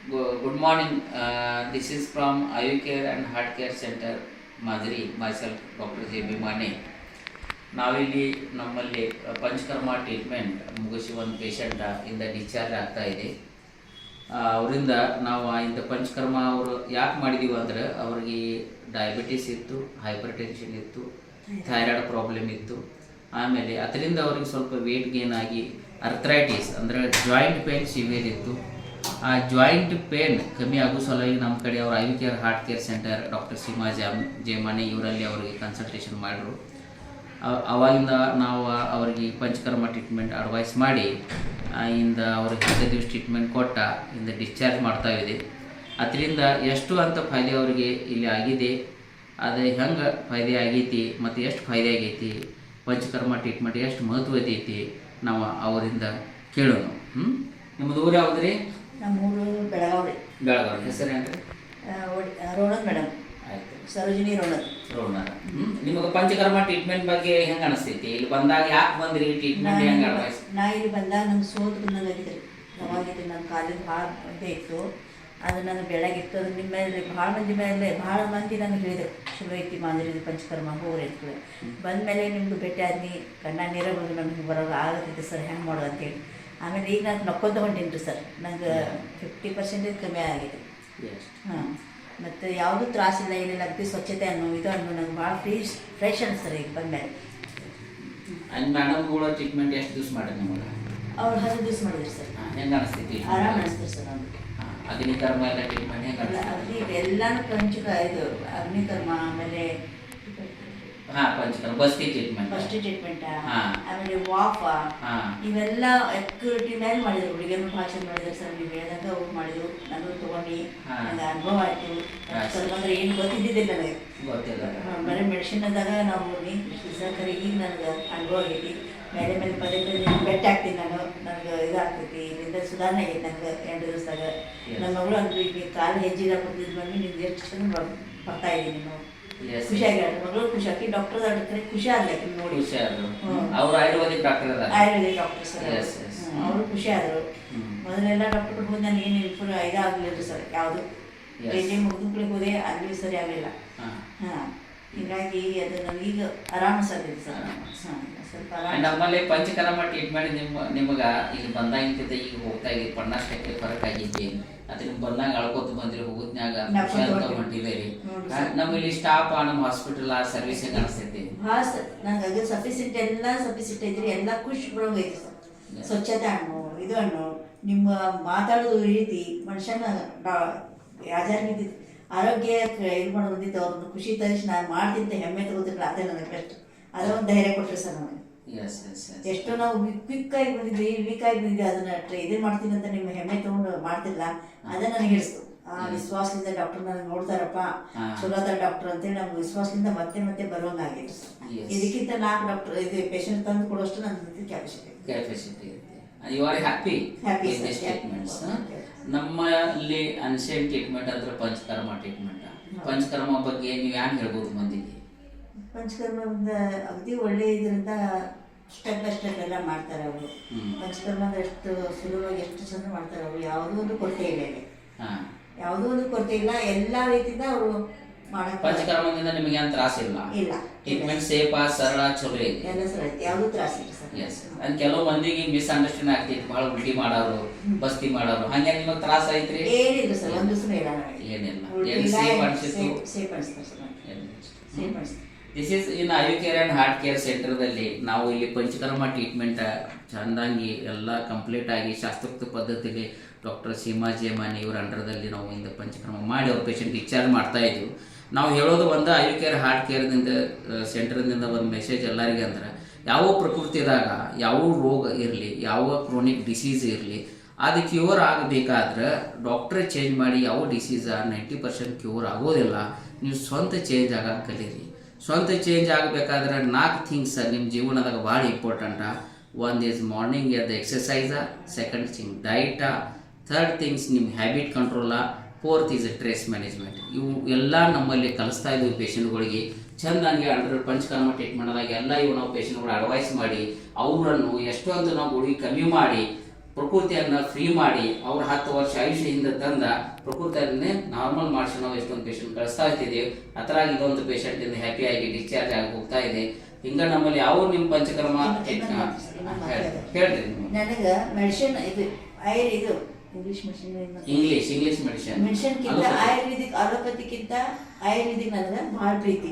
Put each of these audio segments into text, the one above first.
Good morning. This is from Eye Care and Heart Care Center, Madri. Myself, Dr. J.B. Mane. ನಾವಿಲ್ಲಿ ನಮ್ಮಲ್ಲಿ panchakarma treatment ಮುಗಿಸಿ ಒಂದು patient ಇಂದ discharge ಆಗ್ತಾ ಇದೆ. ಅವರಿಂದ ನಾವು ಇಂಥ ಪಂಚಕರ್ಮ ಅವರು ಯಾಕೆ ಮಾಡಿದೀವಿ ಅಂದರೆ ಅವ್ರಿಗೆ ಡಯಾಬಿಟಿಸ್ ಇತ್ತು, ಹೈಪರ್ ಟೆನ್ಷನ್ ಇತ್ತು, ಥೈರಾಯ್ಡ್ ಪ್ರಾಬ್ಲಮ್ ಇತ್ತು. ಆಮೇಲೆ ಅದರಿಂದ ಅವ್ರಿಗೆ ಸ್ವಲ್ಪ ವೇಟ್ ಗೇನ್ ಆಗಿ ಅರ್ಥ್ರೈಟಿಸ್ ಅಂದರೆ ಜಾಯಿಂಟ್ ಪೇನ್ ಸಿವಿಯರ್ ಇತ್ತು. ಆ ಜಾಯಿಂಟ್ ಪೇನ್ ಕಮ್ಮಿ ಆಗೋ ಸಲುವಾಗಿ ನಮ್ಮ ಕಡೆ ಅವರು I care heart care centre doctor Seema J ಮನೆ ಇವರಲ್ಲಿ ಅವರಿಗೆ ಕನ್ಸಲ್ಟೇಷನ್ ಮಾಡಿದ್ರು. ಅವಾಗಿಂದ ನಾವು ಅವರಿಗೆ ಪಂಚಕರ್ಮ ಟ್ರೀಟ್ಮೆಂಟ್ ಅಡ್ವೈಸ್ ಮಾಡಿ ಇಂದ ಅವ್ರಿಗೆ 10 ದಿವಸ ಟ್ರೀಟ್ಮೆಂಟ್ ಕೊಟ್ಟ ಇಂದ ಡಿಸ್ಚಾರ್ಜ್ ಮಾಡ್ತಾ ಇದೆ. ಅದರಿಂದ ಎಷ್ಟು ಅಂತ ಫಾಯ್ದೆ ಅವರಿಗೆ ಇಲ್ಲಿ ಆಗಿದೆ, ಅದು ಹೆಂಗೆ ಫಾಯ್ದೆ ಆಗೈತಿ ಮತ್ತು ಎಷ್ಟು ಫಾಯ್ದೆ ಆಗೈತಿ, ಪಂಚಕರ್ಮ ಟ್ರೀಟ್ಮೆಂಟ್ ಎಷ್ಟು ಮಹತ್ವ ಐತಿ ನಾವು ಅವರಿಂದ ಕೇಳೋಣ. ನಿಮ್ಮದು ಊರು ಯಾವುದ್ರಿ? ನಮ್ಮೂರು ಬೆಳಗಾವಿ. ಬೆಳಗಾವಿ. ಹೆಸರು ಏನ್ರಿ? ರೋಣದ್ ಮೇಡಮ್. ಆಯ್ತು, ಸರೋಜಿನಿ ರೋಣದ್. ರೋಣರ್. ನಿಮಗೆ ಪಂಚಕರ್ಮ ಟ್ರೀಟ್ಮೆಂಟ್ ಬಗ್ಗೆ ಹೆಂಗೆ ಅನಿಸ್ತೈತಿ? ಇಲ್ಲಿ ಬಂದಾಗ ಯಾಕೆ ಬಂದ್ರಿ? ಟ್ರೀಟ್ಮೆಂಟ್ ಹೆಂಗೆ ಅಡ್ವೈಸ್? ನಾ ಇಲ್ಲಿ ಬಂದಾಗ ನಂಗೆ ಸೋತು ಬಂದಂಗೆ ಆಗಿದ್ರಿ. ಅವಾಗಿದ್ದು ನನ್ನ ಕಾಲಿಗೆ ಭಾಳ ಇದೇ ಇತ್ತು, ಅದು ನನಗೆ ಬೆಳಗಿತ್ತು. ಅದು ನಿಮ್ಮ ಮೇಲೆ ಭಾಳ ಮಂದಿ ನನಗೆ ಹೇಳಿದರು, ಚಲೋ ಐತಿ ಮಾದರಿ ಪಂಚಕರ್ಮ ಹೋಗ್ರಿ ಅಂತ. ಬಂದಮೇಲೆ ನಿಮ್ದು ಭೇಟಿ ಆದ್ನಿ, ಕಣ್ಣ ನೀರೇ ಬಂದು ನನಗೆ ಬರೋದು ಆಗತ್ತೈತೆ ಸರ್, ಹೆಂಗೆ ಮಾಡೋದು ಅಂತೇಳಿ. ಆಮೇಲೆ ಈಗ ನಾನು ನಕ್ಕೊಂತ ಹೊಂಟೀನಿ ರೀ ಸರ್. ನಂಗೆ 50% ಕಮ್ಮಿ ಆಗಿದೆ. ಹಾಂ, ಮತ್ತು ಯಾವುದೂ ತ್ರಾಸಿಲ್ಲ, ಏನಿಲ್ಲ. ಅಗ್ದಿ ಸ್ವಚ್ಛತೆ ಇದು ನಂಗೆ ಭಾಳ ಫ್ರೆಶ್ ಅನ್ಸರ್ ಈಗ ಬಂದಮೇಲೆ. ಮೇಡಮ್ ಕೂಡ ಟ್ರೀಟ್ಮೆಂಟ್ ಎಷ್ಟು ದಿವಸ ಮಾಡಿ ನಿಮಗೆ? ಅವ್ರು 10 ದಿವಸ ಮಾಡಿದ್ರು ಸರ್. ಹೆಂಗೆ ಅನಿಸ್ತೈತಿ? ಆರಾಮ ಅನಿಸ್ತಾರೆ ಸರ್. ಅವ್ರು ಅಗ್ನಿಕರ್ಮ ಎಲ್ಲ ಟ್ರೀಟ್ಮೆಂಟ್ ಹೆಂಗೆ ಅಗ್ನಿ ಎಲ್ಲಾನು ಇದು ಅಗ್ನಿಕರ್ಮ, ಆಮೇಲೆ ಪಂಚಕರ್ಮ ಬಸ್ತಿ ಟ್ರೀಟ್ಮೆಂಟ್, ಫಸ್ಟ್ ಟ್ರೀಟ್ಮೆಂಟ್, ಆಮೇಲೆ ವಾಫ, ಇವೆಲ್ಲ ಆಕ್ಟಿವಿಟಿ ಮೇಲೆ ಮಾಡಿದ್ರು. ಹುಡುಗಿಯನ್ನು ಭಾಳ ಚಂದ ಮಾಡಿದ್ರು ಸರ್. ನೀವು ಹೇಳಿದಾಗ ಅವ್ರು ಮಾಡಿದ್ರು, ನಾನು ತೊಗೊಂಡು ನನಗೆ ಅನುಭವ ಆಯಿತು. ಸ್ವಲ್ಪ ಅಂದ್ರೆ ಏನು ಗೊತ್ತಿದ್ದಿದ್ದಿಲ್ಲ ನನಗೆ, ಬರೀ ಮೆಡಿಸಿನ್ ಆದಾಗ ನಾವು ಸಹಕಾರಿ. ಈಗ ನನಗೆ ಅನುಭವ ಆಗೈತಿ. ಮೇಲೆ ಪದೇ ಬೆಟ್ಟ ಆಗ್ತೀನಿ ನಾನು, ನನಗೆ ಇದಾಗ್ತೈತಿ. ಇದರಿಂದ ಸುಧಾರಣೆ ಆಗೈತಿ ನನಗೆ 2 ದಿವಸದಾಗ. ನನ್ನ ಮಗಳು ಅಂದ್ರೆ ಈಗ ಕಾಲು ಹೆಜ್ಜೆ ಹಾಕೋತಿದ್ ಮಮ್ಮಿ ನಿಮ್ದು ಎಷ್ಟು ಚಂದ ಬರ್ತಾ ಇದ್ದೀನಿ ನಾವು. ಖುಷಿಯಾಗಿ ಮಗಳು ಖುಷಿಯಾಗಿ ಡಾಕ್ಟರ್ ಖುಷಿ ಆಗ್ಲಕ್ಕೆ ನೋಡಿ. ಅವರು Ayurvedic doctor, Ayurvedic doctor sir. ಅವರು ಖುಷಿ ಆದರು. ಮೊದಲೆಲ್ಲ ಡಾಕ್ಟರ್ ಹೋಗಿ ನಾನು ಏನು ಇಂಪ್ರೂವ್ ಇದಾಗಲಿಲ್ಲ ಸರ್. ಯಾವುದು ಮುಗಿದುಗಳಿಗೆ ಹೋದೆ, ಅಲ್ಲಿ ಸರಿ ಆಗಲಿಲ್ಲ. ಹಾಂ, ಹೀಗಾಗಿ ಅದು ನನಗೀಗ ಆರಾಮ ಸರ್ ಇದೆ ಸರ್. ಸ್ವಲ್ಪ ನಮ್ಮಲ್ಲಿ ಪಂಚಕರ್ಮ ಟ್ರೀಟ್ಮೆಂಟ್ ನಿಮಗೆ ಈಗ ಬಂದಾಗಿಂತ ಈಗ ಹೋಗ್ತಾ ಇದೆ ಪಣ್ಣಷ್ಟಕ್ಕೆ ಫರಕ್ ಆಗೈತಿ. ಅದು ನಿಮ್ಗೆ ಬಂದಾಗ ಅಳ್ಕೋತ ಬಂದ್ರಿ, ಹೋಗೋದ್ನಾಗ ಖುಷಿ ಅಂತ ಹೊಂಟಿದ್ದೀರಿ. ನಮ್ಮಲ್ಲಿ ಸ್ಟಾಫ್ ನಮ್ಮ ಹಾಸ್ಪಿಟಲ್ ಸರ್ವಿಸ್ ಹೆಂಗೆ ಅನಿಸ್ತೈತಿ? ಹಾಂ ಸರ್, ನಂಗೆ ಸಫಿಸಿಯೆಂಟ್ ಐತ್ರಿ. ಎಲ್ಲ ಖುಷಿ ಬರೋಂಗೈತಿ ಸರ್. ಸ್ವಚ್ಛತೆ ಹಣ್ಣು, ಇದು ಹಣ್ಣು, ನಿಮ್ಮ ಮಾತಾಡೋದು ರೀತಿ, ಮನುಷ್ಯನ ಯಾಜಾರ್ಗಿದ್ದು ಆರೋಗ್ಯ ಇದು ಮಾಡೋದು ಬಂದಿದ್ದು ಅವ್ರನ್ನ ಖುಷಿ ತರಿಸಿ ನಾನು ಮಾಡ್ತಿದ್ದೆ ಹೆಮ್ಮೆ ತಗೋತಿಲ್ಲ. ಅದೇ ನನಗೆ ಬೆಸ್ಟ್. ಅದೇ ಒಂದು ಧೈರ್ಯ ಕೊಟ್ಟರೆ ಸರ್ ನನಗೆ. ಎಷ್ಟೋ ನಾವು ವೀಕಾಗಿ ಬಂದಿದ್ವಿ, ಅದನ್ನ ಇದನ್ನು ಮಾಡ್ತೀನಿ ಅಂತ ನಿಮ್ಮ ಹೆಮ್ಮೆ ತಗೊಂಡು ಮಾಡ್ತಿಲ್ಲ. ಅದೇ ನನಗೆ ಹಿಡಿಸ್ತು. ಆ ವಿಶ್ವಾಸದಿಂದ ಡಾಕ್ಟರ್ ನನಗೆ ನೋಡ್ತಾರಪ್ಪ, ಚಲೋ ಅದ ಡಾಕ್ಟರ್ ಅಂತೇಳಿ ನಮ್ಗೆ ವಿಶ್ವಾಸದಿಂದ ಮತ್ತೆ ಮತ್ತೆ ಬರುವಂಗಾಗಿತ್ತು. ಇದಕ್ಕಿಂತ 4 ಡಾಕ್ಟರ್ ಇದು ಪೇಷಂಟ್ ತಂದು ಕೊಡೋಷ್ಟು ನನ್ನ capacity. You are happy with this treatments. ನಮ್ಮಲ್ಲಿ ಅನ್ಸೇನ್ ಟ್ರೀಟ್ಮೆಂಟ್ ಅಂದ್ರೆ ಪಂಚಕರ್ಮ ಟ್ರೀಟ್ಮೆಂಟ್. ಪಂಚಕರ್ಮ ಬಗ್ಗೆ ನೀವು ಏನು ಹೇಳ್ಬೋದು ಮಂದಿಗೆ? ಪಂಚಕರ್ಮದಿಂದ ಅಗದಿ ಒಳ್ಳೆ ಇದರಿಂದ ಸ್ಟೆಪ್ ಎಲ್ಲ ಮಾಡ್ತಾರೆ ಅವರು. ಪಂಚಕರ್ಮ ಎಷ್ಟು ಸುಲಭವಾಗಿ ಎಷ್ಟು ಚಂದ ಮಾಡ್ತಾರೆ ಅವರು. ಯಾವುದೋ ಒಂದು ಕೊರತೆ ಇಲ್ಲ ಇಲ್ಲಿ, ಯಾವುದೋ ಒಂದು ಕೊರತೆ ಇಲ್ಲ. ಎಲ್ಲ ರೀತಿಯಿಂದ ಅವರು ಮಾಡಕ್ಕೆ. ಪಂಚಕರ್ಮದಿಂದ ನಿಮಗೆ ಏನು ತ್ರಾಸ ಇಲ್ಲ? ಟ್ರೀಟ್ಮೆಂಟ್ ಸೇಫ್, ಸರಳ, ಚಲೋ ಐತಿ. ಎಲ್ಲ ಸರ್ ಐತಿ, ಯಾವುದೂ ತ್ರಾಸ ಇಲ್ಲ ಸರ್. ಎಸ್, ಅದು ಕೆಲವು ಮಂದಿಗೆ ಮಿಸ್ಅಂಡರ್ಸ್ಟ್ಯಾಂಡ್ ಆಗ್ತೈತಿ. ಭಾಳ ಉಲ್ಟಿ ಮಾಡೋರು, ಬಸ್ತಿ ಮಾಡೋರು, ಹಂಗೆ ನಿಮಗೆ ತ್ರಾಸ ಐತ್ರಿ? ಏನಿಲ್ಲ ಸರ್, ಒಂದು ದಿವಸ ಏನಿಲ್ಲ. ಸೇಫ್ ಅನಿಸ್ತು? ಸೇಫ್ ಅನಿಸ್ತಾರೆ ಸರ್, ಸೇಫ್ ಅನಿಸ್ತು. This is in I care and heart care ಸೆಂಟರ್ದಲ್ಲಿ ನಾವು ಇಲ್ಲಿ ಪಂಚಕರ್ಮ ಟ್ರೀಟ್ಮೆಂಟ್ ಚೆಂದಾಗಿ ಎಲ್ಲ ಕಂಪ್ಲೀಟ್ ಆಗಿ ಶಾಸ್ತ್ರೋಕ್ತ ಪದ್ಧತಿಯಲ್ಲಿ ಡಾಕ್ಟರ್ ಸೀಮಾ ಜೆ ಮಾನೆ ಇವರ ಅಂಡರ್ದಲ್ಲಿ ನಾವು ಇಂದ ಪಂಚಕರ್ಮ ಮಾಡಿ ಅವ್ರ ಪೇಷಂಟ್ ಡಿಸ್ಚಾರ್ಜ್ ಮಾಡ್ತಾ ಇದ್ದೀವಿ. ನಾವು ಹೇಳೋದು ಒಂದು ಐ ಕೇರ್ ಹಾರ್ಟ್ ಕೇರ್ದಿಂದ ಸೆಂಟರ್ದಿಂದ ಒಂದು ಮೆಸೇಜ್ ಎಲ್ಲರಿಗೆ ಅಂದ್ರೆ, ಯಾವ ಪ್ರಕೃತಿದಾಗ ಯಾವ ರೋಗ ಇರಲಿ, ಯಾವ ಕ್ರೋನಿಕ್ ಡಿಸೀಸ್ ಇರಲಿ, ಅದು ಕ್ಯೂರ್ ಆಗಬೇಕಾದ್ರೆ ಡಾಕ್ಟ್ರೇ ಚೇಂಜ್ ಮಾಡಿ ಯಾವ ಡಿಸೀಸ 90% ಕ್ಯೂರ್ ಆಗೋದಿಲ್ಲ. ನೀವು ಸ್ವಂತ ಚೇಂಜ್ ಆಗಕ್ಕೆ ಕಲೀರಿ. ಸ್ವಂತ ಚೇಂಜ್ ಆಗಬೇಕಾದ್ರೆ 4 ಥಿಂಗ್ಸ್ ನಿಮ್ಮ ಜೀವನದಾಗ ಭಾಳ ಇಂಪಾರ್ಟೆಂಟ. 1 ಈಸ್ ಮಾರ್ನಿಂಗ್ ಎದ್ದು ಎಕ್ಸಸೈಸ, 2nd ಥಿಂಗ್ ಡೈಟ, 3rd ಥಿಂಗ್ಸ್ ನಿಮ್ಮ habit ಕಂಟ್ರೋಲ, 4th is stress management. ಇವು ಎಲ್ಲ ನಮ್ಮಲ್ಲಿ ಕಲಿಸ್ತಾ ಇದ್ದೀವಿ ಪೇಷಂಟ್ಗಳಿಗೆ. ಚೆಂದಾಗಿ ಅಂಡರ್ ಪಂಚಕರ್ಮ ಟ್ರೀಟ್ಮೆಂಟ್ದಾಗ ಎಲ್ಲ ಇವು ನಾವು ಪೇಷಂಟ್ಗಳು ಅಡ್ವೈಸ್ ಮಾಡಿ ಅವರನ್ನು ಎಷ್ಟೊಂದು ನಾವು ಗುಳಿಗೆ ಕಮ್ಮಿ ಮಾಡಿ ಪ್ರಕೃತಿಯನ್ನು ಫ್ರೀ ಮಾಡಿ ಅವ್ರ 10 ವರ್ಷ ಆಯುಷ್ಯದಿಂದ ತಂದ ಪ್ರಕೃತಿಯನ್ನೇ ನಾರ್ಮಲ್ ಮಾಡಿಸಿ ನಾವು ಎಷ್ಟೊಂದು ಪೇಷಂಟ್ ಕಳಿಸ್ತಾ ಇರ್ತಿದ್ದೀವಿ. ಅದರಾಗಿ ಇದೊಂದು ಪೇಷಂಟಿಂದ ಹ್ಯಾಪಿಯಾಗಿ ಡಿಸ್ಚಾರ್ಜ್ ಆಗಿ ಹೋಗ್ತಾ ಇದೆ. ಹಿಂಗೆ ನಮ್ಮಲ್ಲಿ ಯಾವ ನಿಮ್ಮ ಪಂಚಕರ್ಮ ಹೇಳ್ರಿ. ನನಗೆ ಮೆಡಿಸಿನ್ ಇದು ಇದು ಇಂಗ್ಲಿಷ್ ಮೆಡಿಸಿನ್ ಮೆಡಿಸಿನ್ಕಿಂತ ಆಯುರ್ವೇದಿಕ್ ಅಲೋಪತಿಕ್ಕಿಂತ ಆಯುರ್ವೇದಿಕ್ ನನಗೆ ಭಾಳ ಪ್ರೀತಿ.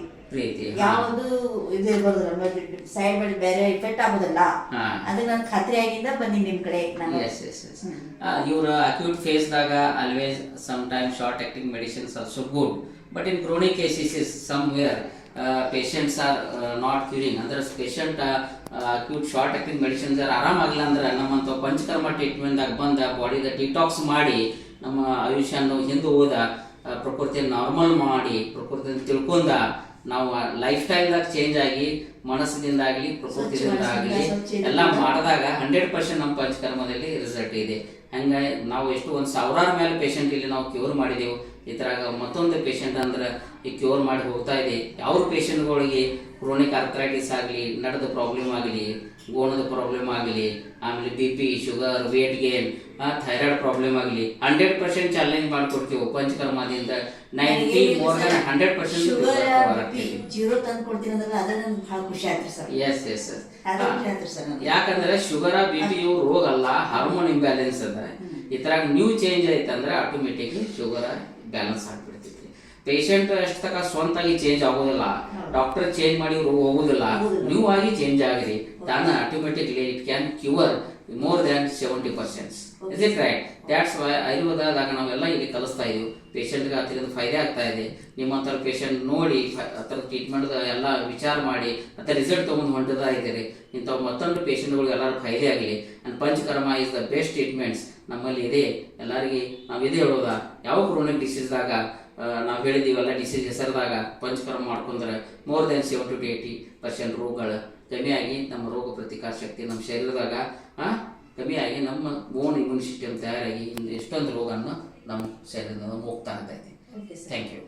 ಯಾವುದು ಇದು ಇರ್ಬೋದಲ್ಲ ಸೈಡ್ ಬೈ ಬೇರೆ ಇಫೆಕ್ಟ್ ಆಗೋದಿಲ್ಲ. ಅದು ನನ್ ಖಾತ್ರಿ ಆಗಿಂದ ಬಂದಿನಿ ನಿಮ್ ಕಡೆ. ಇವ್ರ ಅಕ್ಯೂಟ್ ಫೇಸ್ದಾಗ always some time short acting medicines also good, but in chronic cases is somewhere patients are not curing. ಅಂದ್ರೆ patient acute short acting medicines ಆರಾಮಾಗಿಲ್ಲ ಅಂದ್ರೆ ನಮ್ಮಂತ ಪಂಚಕರ್ಮ ಟ್ರೀಟ್ಮೆಂಟ್ದಾಗ ಬಂದ ಬಾಡಿದ ಡಿಟಾಕ್ಸ್ ಮಾಡಿ ನಮ್ಮ ಆಯುಷ್ಯನ ಹಿಂದೆ ಹೋದ ಪ್ರಕೃತಿಯನ್ನು ನಾರ್ಮಲ್ ಮಾಡಿ ಪ್ರಕೃತಿಯನ್ನು ತಿಳ್ಕೊಂಡ ನಾವು ಲೈಫ್ ಸ್ಟೈಲ್ದಾಗ ಚೇಂಜ್ ಆಗಿ ಮನಸ್ಸಿನಿಂದಾಗಲಿ ಪ್ರಕೃತಿಯಿಂದ ಆಗಲಿ ಎಲ್ಲ ಮಾಡಿದಾಗ 100% ನಮ್ಮ ಪಂಚಕರ್ಮದಲ್ಲಿ ರಿಸಲ್ಟ್ ಇದೆ. ಹಂಗಾಗಿ ನಾವು ಎಷ್ಟು ಒಂದು 1000 ಮೇಲೆ ಪೇಷಂಟ್ ಇಲ್ಲಿ ನಾವು ಕ್ಯೂರ್ ಮಾಡಿದೆವು. ಇದ್ರಾಗ ಮತ್ತೊಂದು ಪೇಷಂಟ್ ಅಂದ್ರೆ ಈ ಕ್ಯೂರ್ ಮಾಡಿ ಹೋಗ್ತಾ ಇದೆ. ಯಾವ ಪೇಷಂಟ್ಗಳಿಗೆ ಕ್ರೋನಿಕ್ ಆರ್ಥರೈಟಿಸ್ ಆಗಲಿ, ನಡದ ಪ್ರಾಬ್ಲಮ್ ಆಗಲಿ, ಗೋಣದ ಪ್ರಾಬ್ಲಮ್ ಆಗಲಿ, ಆಮೇಲೆ BP, sugar, weight gain, thyroid problem ಆಗಲಿ 100% ಚಾಲೆಂಜ್ ಮಾಡಿಕೊಡ್ತೀವಿ ಪಂಚಕರ್ಮದಿಂದ. 90 more than 100% ಜೀರೋ ತಂದು ಕೊಡ್ತೀನಿ ಅಂದ್ರೆ ಅದ ನನಗೆ ಬಹಳ ಖುಷಿ ಆಯ್ತು ಸರ್. ಎಸ್ ಯಾಕಂದ್ರೆ ಶುಗರ್ BP ಇವು ರೋಗ ಅಲ್ಲ, ಹಾರ್ಮೋನ್ ಇಂಬ್ಯಾಲೆನ್ಸ್ ಅದ. ಇದ್ರಾಗ ನ್ಯೂ ಚೇಂಜ್ ಆಯ್ತಂದ್ರೆ ಆಟೋಮೆಟಿಕ್ಲಿ ಶುಗರ್ ಬ್ಯಾಲೆನ್ಸ್ ಆಗ್ಬಿಡ್ತೈತಿ. ಪೇಷಂಟ್ ಎಷ್ಟು ತನಕ ಸ್ವಂತಾಗಿ ಚೇಂಜ್ ಆಗೋದಿಲ್ಲ, ಡಾಕ್ಟರ್ ಚೇಂಜ್ ಮಾಡಿ ಹೋಗುದಿಲ್ಲ, ನ್ಯೂ ಆಗಿ ಚೇಂಜ್ ಆಗಿರಿ ತಾನ automatically it can cure more than 70%. Is it right? That's why ಆಯುರ್ವೇದದಾಗ ನಾವೆಲ್ಲ ಇಲ್ಲಿ ಕಲಿಸ್ತಾ ಇದೀವಿ. ಪೇಷಂಟ್ಗೆ ಅದರಿಂದ ಫೈದೆ ಆಗ್ತಾ ಇದೆ. ನಿಮ್ಮಂಥ ಪೇಷಂಟ್ ನೋಡಿ ಅದರ ಟ್ರೀಟ್ಮೆಂಟ್ ಎಲ್ಲ ವಿಚಾರ ಮಾಡಿ ಅದರ ರಿಸಲ್ಟ್ ತೊಗೊಂಡು ಹೊಂಟದ ಇದ್ದೀರಿ. ಇಂಥ ಮತ್ತೊಂದು ಪೇಷಂಟ್ಗಳಿಗೆ ಎಲ್ಲರೂ ಫೈದೆ ಆಗಲಿ. And panchakarma is the best treatments ನಮ್ಮಲ್ಲಿ ಇದೆ. ಎಲ್ಲರಿಗೆ ನಾವು ಇದೇ ಹೇಳೋದ, ಯಾವ ಕ್ರೋನಿಕ್ ಡಿಸೀಸ್ದಾಗ ನಾವು ಹೇಳಿದೀವಲ್ಲ ಡಿಸೀಸ್ ಹೆಸರದಾಗ ಪಂಚಕರ್ಮ ಮಾಡ್ಕೊಂಡ್ರೆ more than 70 to 80% ರೋಗಗಳು ಕಮ್ಮಿಯಾಗಿ ನಮ್ಮ ರೋಗ ಪ್ರತಿಕಾರ ಶಕ್ತಿ ನಮ್ಮ ಶರೀರದಾಗ ಕಮ್ಮಿಯಾಗಿ ನಮ್ಮ ಓನ್ ಇಮ್ಯೂನ್ ಸಿಸ್ಟಮ್ ತಯಾರಾಗಿ ಎಷ್ಟೊಂದು ರೋಗವನ್ನು ನಮ್ಮ ಶರೀರದಿಂದ ಹೋಗ್ತಾ ಇರ್ತೈತಿ. Thank you.